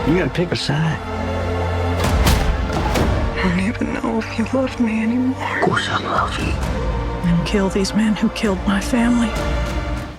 You gotta pick a side. I don't even know if you love me anymore. Of course I love you. And kill these men who killed my family.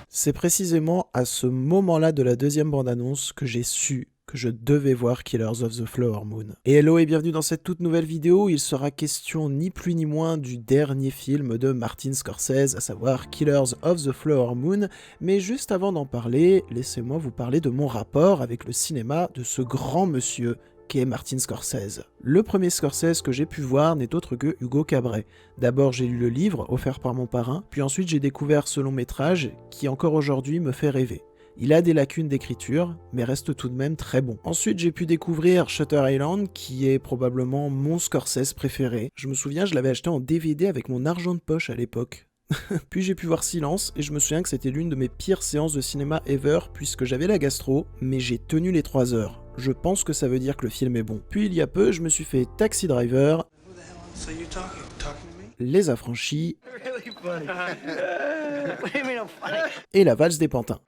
C'est précisément à ce moment-là de la deuxième bande-annonce que j'ai su que je devais voir Killers of the Flower Moon. Et hello et bienvenue dans cette toute nouvelle vidéo où il sera question ni plus ni moins du dernier film de Martin Scorsese, à savoir Killers of the Flower Moon. Mais juste avant d'en parler, laissez-moi vous parler de mon rapport avec le cinéma de ce grand monsieur qu'est Martin Scorsese. Le premier Scorsese que j'ai pu voir n'est autre que Hugo Cabret. D'abord j'ai lu le livre offert par mon parrain, puis ensuite j'ai découvert ce long métrage qui encore aujourd'hui me fait rêver. Il a des lacunes d'écriture, mais reste tout de même très bon. Ensuite, j'ai pu découvrir Shutter Island, qui est probablement mon Scorsese préféré. Je me souviens, je l'avais acheté en DVD avec mon argent de poche à l'époque. Puis j'ai pu voir Silence, et je me souviens que c'était l'une de mes pires séances de cinéma ever, puisque j'avais la gastro, mais j'ai tenu les 3 heures. Je pense que ça veut dire que le film est bon. Puis il y a peu, je me suis fait Taxi Driver, Les Affranchis, et La Valse des Pantins.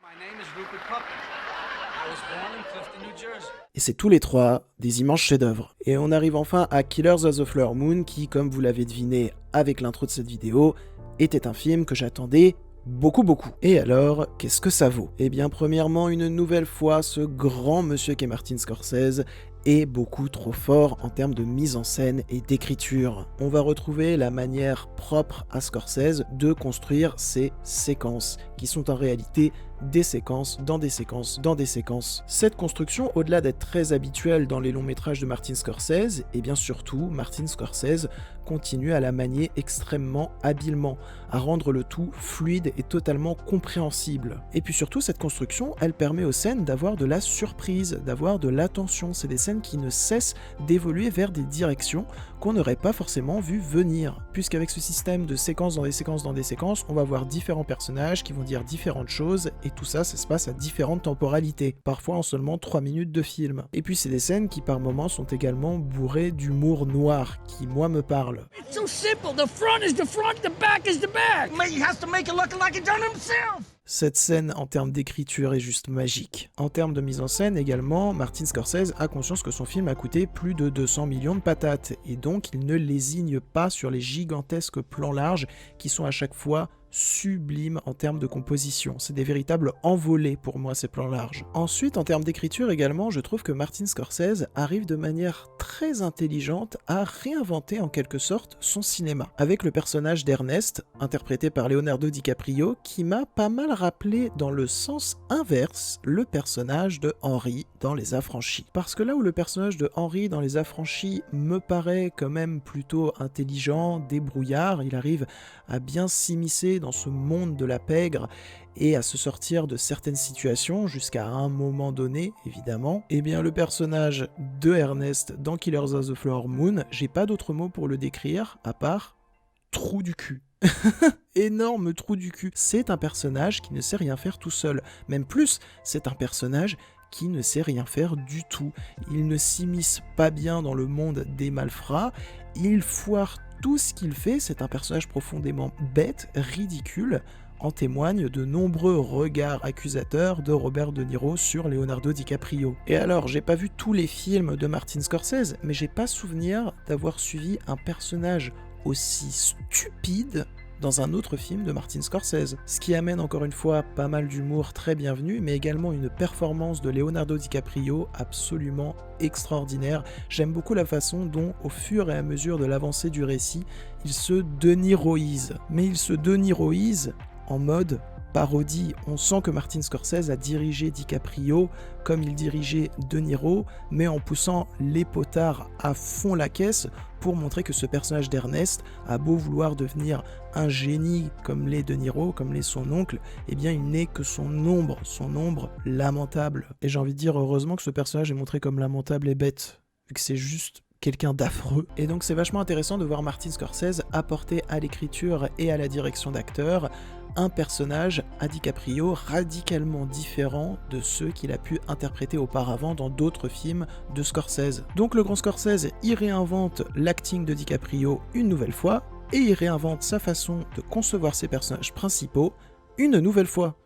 Et c'est tous les trois des immenses chefs-d'œuvre. Et on arrive enfin à Killers of the Flower Moon qui, comme vous l'avez deviné avec l'intro de cette vidéo, était un film que j'attendais beaucoup. Et alors, qu'est-ce que ça vaut ? Eh bien, premièrement, une nouvelle fois, ce grand monsieur qu'est Martin Scorsese est beaucoup trop fort en termes de mise en scène et d'écriture. On va retrouver la manière propre à Scorsese de construire ses séquences, qui sont en réalité des séquences dans des séquences dans des séquences. Cette construction, au-delà d'être très habituelle dans les longs métrages de Martin Scorsese, et bien surtout, Martin Scorsese continue à la manier extrêmement habilement, à rendre le tout fluide et totalement compréhensible. Et puis surtout, cette construction, elle permet aux scènes d'avoir de la surprise, d'avoir de l'attention. C'est des scènes qui ne cessent d'évoluer vers des directions qu'on n'aurait pas forcément vu venir. Puisqu'avec ce système de séquences dans des séquences dans des séquences, on va voir différents personnages qui vont dire différentes choses, et tout ça, ça se passe à différentes temporalités, parfois en seulement 3 minutes de film. Et puis c'est des scènes qui par moments sont également bourrées d'humour noir, qui moi me parle. It's so simple, the front is the front, the back is the back. He has to make it look like he done himself. Cette scène, en termes d'écriture, est juste magique. En termes de mise en scène également, Martin Scorsese a conscience que son film a coûté plus de 200 millions de patates, et donc il ne lésigne pas sur les gigantesques plans larges qui sont à chaque fois sublimes en termes de composition. C'est des véritables envolées pour moi, ces plans larges. Ensuite, en termes d'écriture également, je trouve que Martin Scorsese arrive de manière très intelligente à réinventer en quelque sorte son cinéma. Avec le personnage d'Ernest, interprété par Leonardo DiCaprio, qui m'a pas mal rappelé dans le sens inverse le personnage de Henry dans Les Affranchis. Parce que là où le personnage de Henry dans Les Affranchis me paraît quand même plutôt intelligent, débrouillard, il arrive à bien s'immiscer dans ce monde de la pègre et à se sortir de certaines situations jusqu'à un moment donné, évidemment, et bien le personnage de Ernest dans Killers of the Flower Moon, j'ai pas d'autre mot pour le décrire à part trou du cul. Énorme trou du cul. C'est un personnage qui ne sait rien faire tout seul. Même plus, c'est un personnage qui ne sait rien faire du tout. Il ne s'immisce pas bien dans le monde des malfrats, il foire tout ce qu'il fait, c'est un personnage profondément bête, ridicule, en témoignent de nombreux regards accusateurs de Robert De Niro sur Leonardo DiCaprio. Et alors, j'ai pas vu tous les films de Martin Scorsese, mais j'ai pas souvenir d'avoir suivi un personnage aussi stupide dans un autre film de Martin Scorsese. Ce qui amène encore une fois pas mal d'humour très bienvenu, mais également une performance de Leonardo DiCaprio absolument extraordinaire. J'aime beaucoup la façon dont, au fur et à mesure de l'avancée du récit, il se De Niroise. Mais il se De Niroise en mode parodie. On sent que Martin Scorsese a dirigé DiCaprio comme il dirigeait De Niro, mais en poussant les potards à fond la caisse pour montrer que ce personnage d'Ernest a beau vouloir devenir un génie comme l'est De Niro, comme l'est son oncle, eh bien il n'est que son ombre lamentable. Et j'ai envie de dire heureusement que ce personnage est montré comme lamentable et bête, vu que c'est juste quelqu'un d'affreux. Et donc c'est vachement intéressant de voir Martin Scorsese apporter à l'écriture et à la direction d'acteurs un personnage à DiCaprio radicalement différent de ceux qu'il a pu interpréter auparavant dans d'autres films de Scorsese. Donc le grand Scorsese, il réinvente l'acting de DiCaprio une nouvelle fois, et il réinvente sa façon de concevoir ses personnages principaux une nouvelle fois.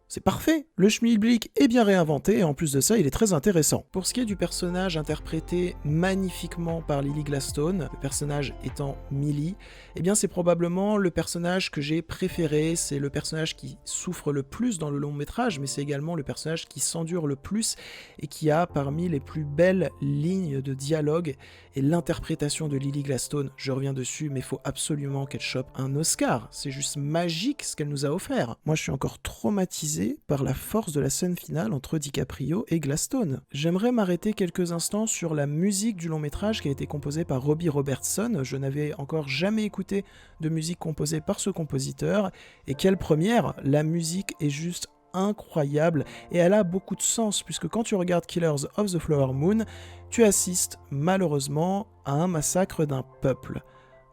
C'est parfait, le schmilblick est bien réinventé et en plus de ça, il est très intéressant. Pour ce qui est du personnage interprété magnifiquement par Lily Gladstone, le personnage étant Millie, eh bien c'est probablement le personnage que j'ai préféré, c'est le personnage qui souffre le plus dans le long métrage, mais c'est également le personnage qui s'endure le plus et qui a parmi les plus belles lignes de dialogue et l'interprétation de Lily Gladstone, je reviens dessus, mais il faut absolument qu'elle chope un Oscar, c'est juste magique ce qu'elle nous a offert. Moi je suis encore traumatisé par la force de la scène finale entre DiCaprio et Gladstone. J'aimerais m'arrêter quelques instants sur la musique du long métrage qui a été composée par Robbie Robertson. Je n'avais encore jamais écouté de musique composée par ce compositeur, et quelle première! La musique est juste incroyable et elle a beaucoup de sens puisque quand tu regardes Killers of the Flower Moon, tu assistes malheureusement à un massacre d'un peuple.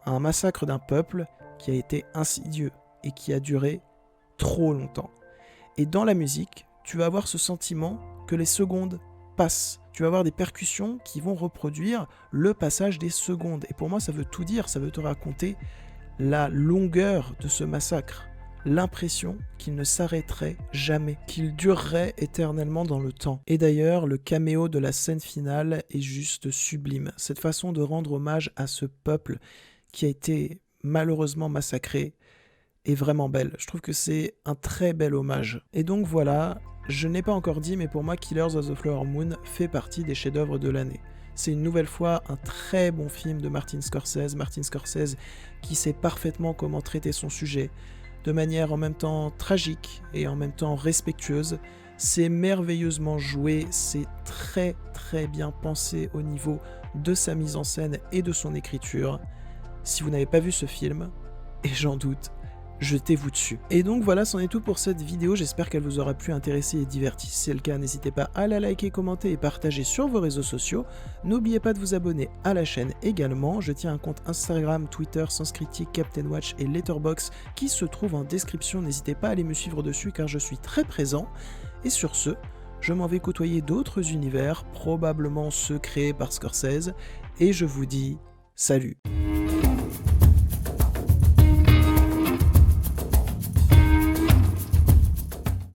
Un massacre d'un peuple qui a été insidieux et qui a duré trop longtemps. Et dans la musique, tu vas avoir ce sentiment que les secondes passent. Tu vas avoir des percussions qui vont reproduire le passage des secondes. Et pour moi, ça veut tout dire, ça veut te raconter la longueur de ce massacre. L'impression qu'il ne s'arrêterait jamais, qu'il durerait éternellement dans le temps. Et d'ailleurs, le caméo de la scène finale est juste sublime. Cette façon de rendre hommage à ce peuple qui a été malheureusement massacré est vraiment belle. Je trouve que c'est un très bel hommage. Et donc voilà, je n'ai pas encore dit, mais pour moi, Killers of the Flower Moon fait partie des chefs-d'œuvre de l'année. C'est une nouvelle fois un très bon film de Martin Scorsese qui sait parfaitement comment traiter son sujet, de manière en même temps tragique et en même temps respectueuse. C'est merveilleusement joué, c'est très très bien pensé au niveau de sa mise en scène et de son écriture. Si vous n'avez pas vu ce film, et j'en doute, jetez-vous dessus. Et donc voilà, c'en est tout pour cette vidéo, j'espère qu'elle vous aura pu intéresser et divertir. Si c'est le cas, n'hésitez pas à la liker, commenter et partager sur vos réseaux sociaux. N'oubliez pas de vous abonner à la chaîne également. Je tiens un compte Instagram, Twitter, Sens Critique, Captain Watch et Letterboxd qui se trouve en description. N'hésitez pas à aller me suivre dessus car je suis très présent. Et sur ce, je m'en vais côtoyer d'autres univers, probablement ceux créés par Scorsese, et je vous dis salut.